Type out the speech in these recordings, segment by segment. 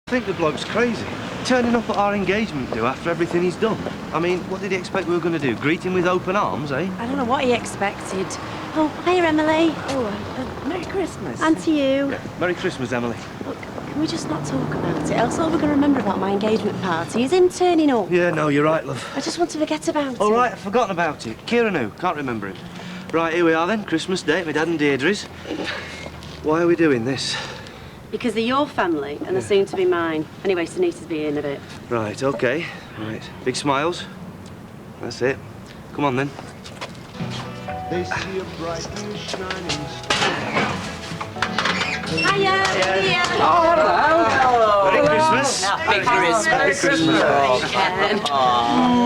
I think the bloke's crazy. Turning up at our engagement do after everything he's done. I mean, what did he expect we were going to do? Greet him with open arms, eh? I don't know what he expected. Oh, hiya, Emily. Oh, Merry Christmas. And to you. Yeah. Merry Christmas, Emily. Look, can we just not talk about it? Else all we're going to remember about my engagement party is him turning up. Yeah, no, you're right, love. I just want to forget about it. All right, I've forgotten about it. Kieran who? Can't remember him. Right, here we are then. Christmas Day at my dad and Deirdre's. Why are we doing this? Because they're your family and they're soon to be mine. Anyway, Sunita's be in a bit. Right, OK. Right. Big smiles. That's it. Come on, then. They see a bright new shining star. Hiya! Hiya! Oh, hello. Merry Christmas. Happy Christmas. Merry Christmas.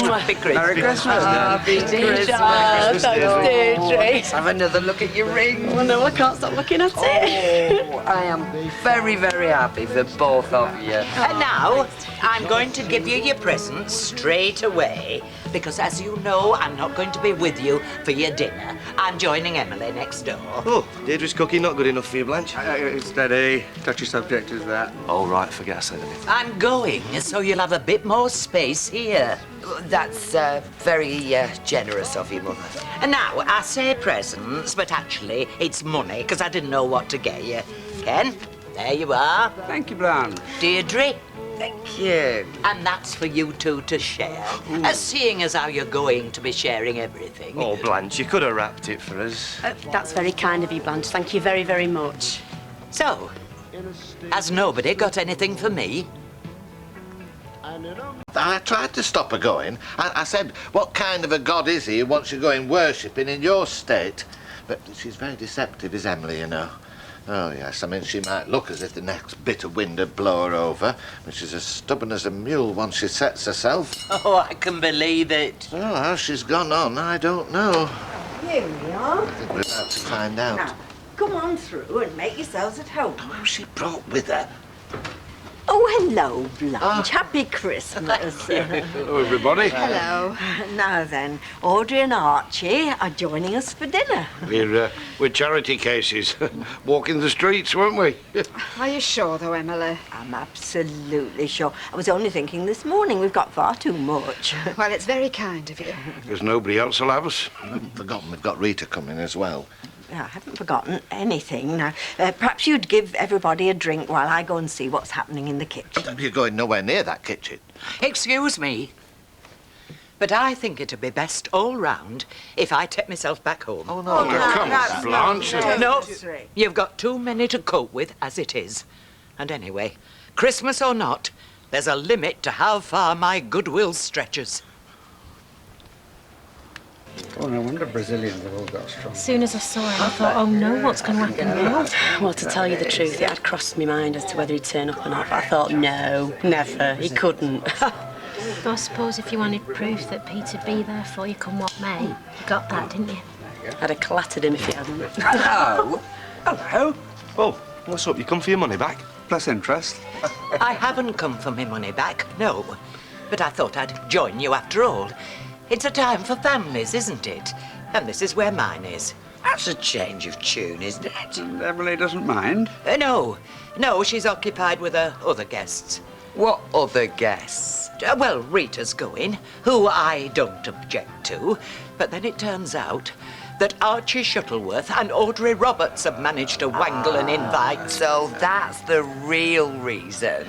Happy Christmas. Merry Christmas. Happy Christmas. Let's have another look at your ring. Oh, no, I can't stop looking at it. Oh, I am very, very happy for both of you. And now, I'm going to give you your presents straight away, because as you know, I'm not going to be with you for your dinner. I'm joining Emily next door. Oh, Deirdre's cooking not good enough for you, Blanche. Steady. Touchy subject is that. Oh, right, forget I said anything. I'm going, so you'll have a bit more space here. That's very generous of you, Mother. And now, I say presents, but actually, it's money, because I didn't know what to get you. Ken, there you are. Thank you, Blanche. Deirdre, Thank you. and that's for you two to share, seeing as how you're going to be sharing everything. Oh, Blanche, you could have wrapped it for us. That's very kind of you, Blanche. Thank you very, very much. So, has nobody got anything for me? I tried to stop her going. I said, what kind of a god is he who wants you going worshipping in your state? But she's very deceptive, is Emily, you know. Oh, yes, I mean, she might look as if the next bit of wind would blow her over, but she's as stubborn as a mule once she sets herself. Oh, I can believe it. Oh, how she's gone on, I don't know. Here we are. I think we're about to find out. Now, come on through and make yourselves at home. Who's she brought with her? Oh, hello, Blanche. Happy Christmas. Hello, everybody. Hello. Now then, Audrey and Archie are joining us for dinner. We're charity cases. Walking the streets, weren't we? Are you sure, though, Emily? I'm absolutely sure. I was only thinking this morning we've got far too much. Well, it's very kind of you. Because nobody else will have us. I haven't forgotten we've got Rita coming as well. I haven't forgotten anything. Now, perhaps you'd give everybody a drink while I go and see what's happening in the kitchen. You're going nowhere near that kitchen. Excuse me, but I think it'd be best all round if I take myself back home. Oh, no. Come on, Blanche. No, you've got too many to cope with as it is. And anyway, Christmas or not, there's a limit to how far my goodwill stretches. Oh, no wonder Brazilians have all got strong. As soon as I saw him, I thought, oh no, what's going to happen now? Well, to tell you the truth, it had crossed my mind as to whether he'd turn up or not. But I thought, no, never. He couldn't. I suppose if you wanted proof that Pete'd be there for you come what may, you got that, didn't you? I'd have clattered him if he hadn't. Hello. Hello. Oh, what's up? You come for your money back? Plus interest. I haven't come for my money back, no. But I thought I'd join you after all. It's a time for families, isn't it? And this is where mine is. That's a change of tune, isn't it? Emily doesn't mind. No, she's occupied with her other guests. What other guests? Well, Rita's going, who I don't object to. But then it turns out that Archie Shuttleworth and Audrey Roberts have managed to wangle an invite. So that's the real reason.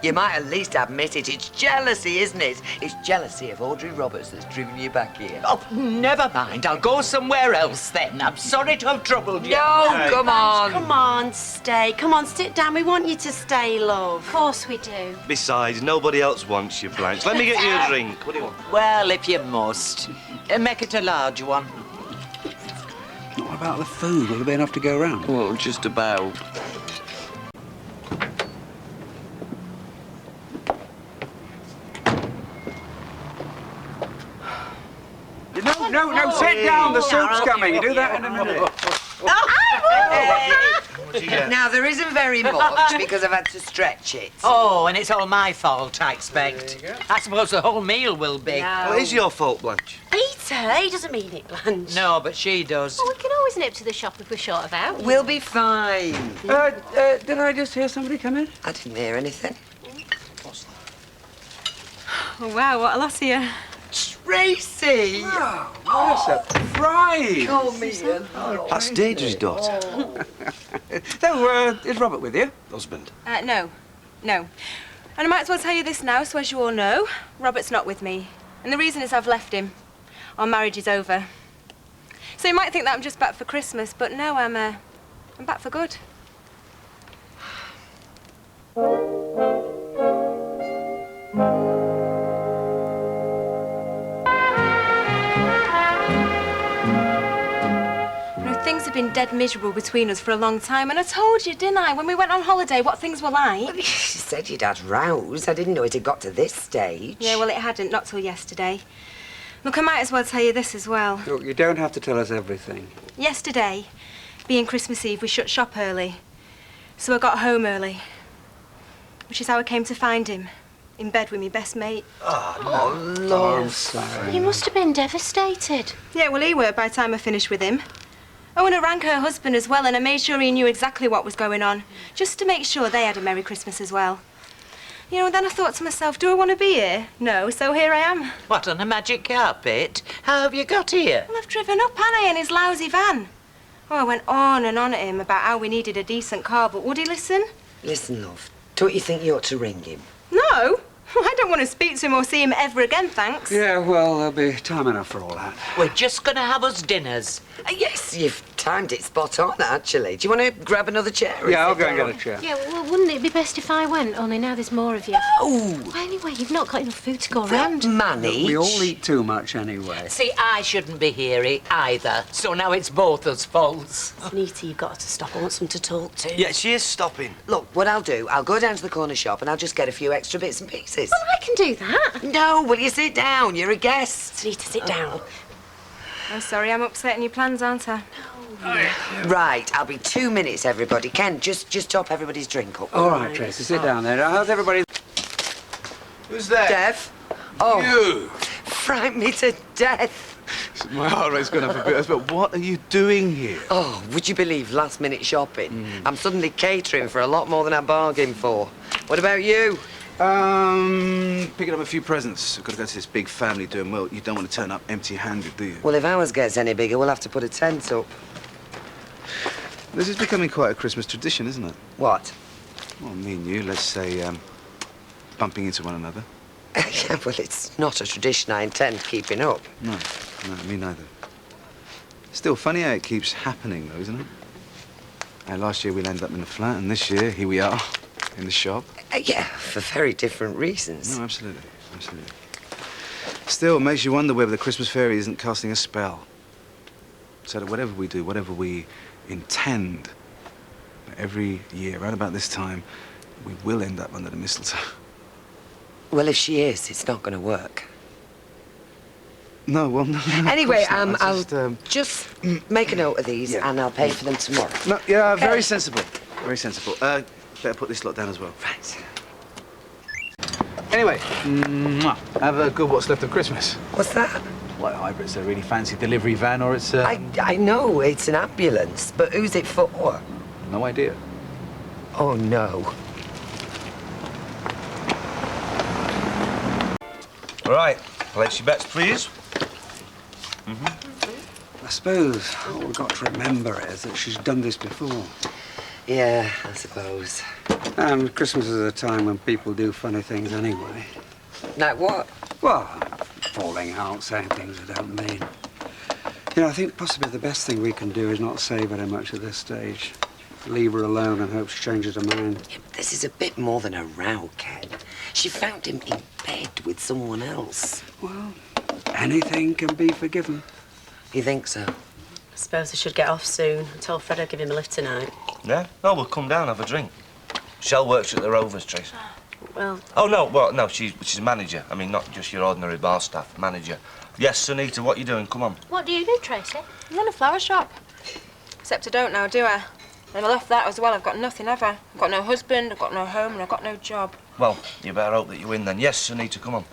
You might at least admit it. It's jealousy, isn't it? It's jealousy of Audrey Roberts that's driven you back here. Oh, never mind. I'll go somewhere else then. I'm sorry to have troubled you. No, come on. Come on, stay. Come on, sit down. We want you to stay, love. Of course we do. Besides, nobody else wants you, Blanche. Let me get you a drink. What do you want? Well, if you must. Make it a large one. What about the food? Will there be enough to go round? Well, just about. No, sit down. The soup's coming. Do that in a minute. Now, there isn't very much because I've had to stretch it. Oh, and it's all my fault, I expect. I suppose the whole meal will be. Well, it is your fault, Blanche. Peter, he doesn't mean it, Blanche. No, but she does. Well, we can always nip to the shop if we're short about. We'll be fine. Did I just hear somebody come in? I didn't hear anything. Oh, wow, what a loss here. Tracy! Oh, what a surprise! Call me in. That's Deirdre's daughter. So, is Robert with you? Husband. No. And I might as well tell you this now, so as you all know, Robert's not with me. And the reason is I've left him. Our marriage is over. So you might think that I'm just back for Christmas, but no, I'm back for good. Things have been dead miserable between us for a long time, and I told you, didn't I, when we went on holiday, what things were like? Well, you said you'd had rows. I didn't know it had got to this stage. Yeah, well, it hadn't, not till yesterday. Look, I might as well tell you this as well. Look, you don't have to tell us everything. Yesterday, being Christmas Eve, we shut shop early. So I got home early, which is how I came to find him, in bed with me best mate. Oh, Lord. I'm sorry. You must have been devastated. Yeah, well, he were by the time I finished with him. Oh, and I rang her husband as well, and I made sure he knew exactly what was going on, just to make sure they had a Merry Christmas as well. You know, and then I thought to myself, do I want to be here? No, so here I am. What, on a magic carpet? How have you got here? Well, I've driven up, haven't I, in his lousy van. Oh, I went on and on at him about how we needed a decent car, but would he listen? Listen, love, don't you think you ought to ring him? No. I don't want to speak to him or see him ever again, thanks. Yeah, well, there'll be time enough for all that. We're just going to have us dinners. Yes, you've timed it spot on, actually. Do you want to grab another chair? Yeah, I'll go and get a chair. Yeah, well, wouldn't it be best if I went? Only now there's more of you. Oh! Well, anyway, you've not got enough food to go around. Manage. We all eat too much anyway. See, I shouldn't be here either, so now it's both us faults. Nita, you've got to stop. I want someone to talk to. Yeah, she is stopping. Look, what I'll do, I'll go down to the corner shop and I'll just get a few extra bits and pieces. Well, I can do that. No, will you sit down? You're a guest. Nita, sit down. I'm sorry, I'm upsetting your plans, aren't I? Right, I'll be 2 minutes, everybody. Ken, just top everybody's drink up. All right, Tracy, sit down there. How's everybody? Who's there? Dev? Oh, You! frighten me to death. My heart rate's gone up a bit, but what are you doing here? Oh, would you believe last-minute shopping? I'm suddenly catering for a lot more than I bargained for. What about you? Picking up a few presents. I've got to go to this big family doing well. You don't want to turn up empty-handed, do you? Well, if ours gets any bigger, we'll have to put a tent up. This is becoming quite a Christmas tradition, isn't it? What? Well, me and you, let's say, bumping into one another. Yeah, well, it's not a tradition I intend keeping up. No, me neither. Still funny how it keeps happening, though, isn't it? Last year we landed up in the flat, and this year, here we are, in the shop. Yeah, for very different reasons. No, absolutely. Still, it makes you wonder whether the Christmas fairy isn't casting a spell. So that whatever we do, whatever we intend, every year, around about this time, we will end up under the mistletoe. Well, if she is, it's not going to work. No, well, no. Anyway, of course not. I'll just make a note of these, Yeah. and I'll pay for them tomorrow. No, yeah, very Okay. sensible. Very sensible. Better put this lot down as well. Right. Anyway, have a good what's left of Christmas. What's that? What, either it's a really fancy delivery van or it's I know it's an ambulance, but who's it for? no idea. Oh, no. All right, place your bets, please. I suppose what we've got to remember is that she's done this before. Yeah, I suppose. And Christmas is a time when people do funny things anyway. Like what? Well, falling out, saying things they don't mean. You know, I think possibly the best thing we can do is not say very much at this stage. Leave her alone and hope she changes her mind. Yeah, but this is a bit more than a row, Ken. She found him in bed with someone else. Well, anything can be forgiven. You think so? I suppose I should get off soon. I told Fred I'd give him a lift tonight. Yeah? No, we'll come down, have a drink. Shell works at the Rovers, Trace. Well, Oh, no, well, no, she's manager. I mean, not just your ordinary bar staff, manager. Yes, Sunita, what are you doing? Come on. What do you do, Tracy? I run a flower shop. Except I don't now, do I? And I left that as well. I've got nothing, have I? I've got no husband, I've got no home, and I've got no job. Well, you better hope that you win then. Yes, Sunita, come on.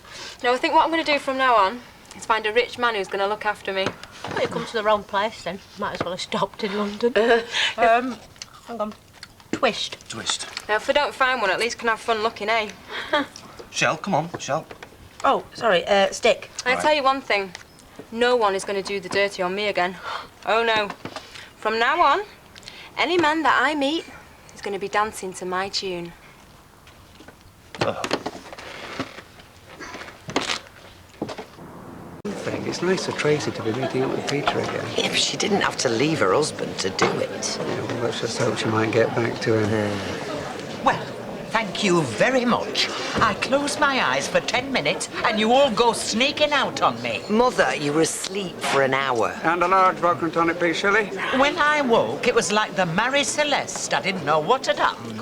No, I think what I'm going to do from now on is find a rich man who's going to look after me. Well, you come to the wrong place then. Might as well have stopped in London. Hang on. Twist. Twist. Now, if I don't find one, at least can have fun looking, eh? Shell, come on, Shell. Oh, sorry, stick. I tell you one thing. No one is going to do the dirty on me again. Oh, no. From now on, any man that I meet is going to be dancing to my tune. It's nice for Tracy to be meeting up with Peter again. Yeah, but she didn't have to leave her husband to do it. Yeah, well, let's just hope she might get back to him. Well, thank you very much. I close my eyes for 10 minutes and you all go sneaking out on me. Mother, you were asleep for an hour. And a large vodka and tonic, please, Shelley. When I woke, it was like the Mary Celeste. I didn't know what had happened.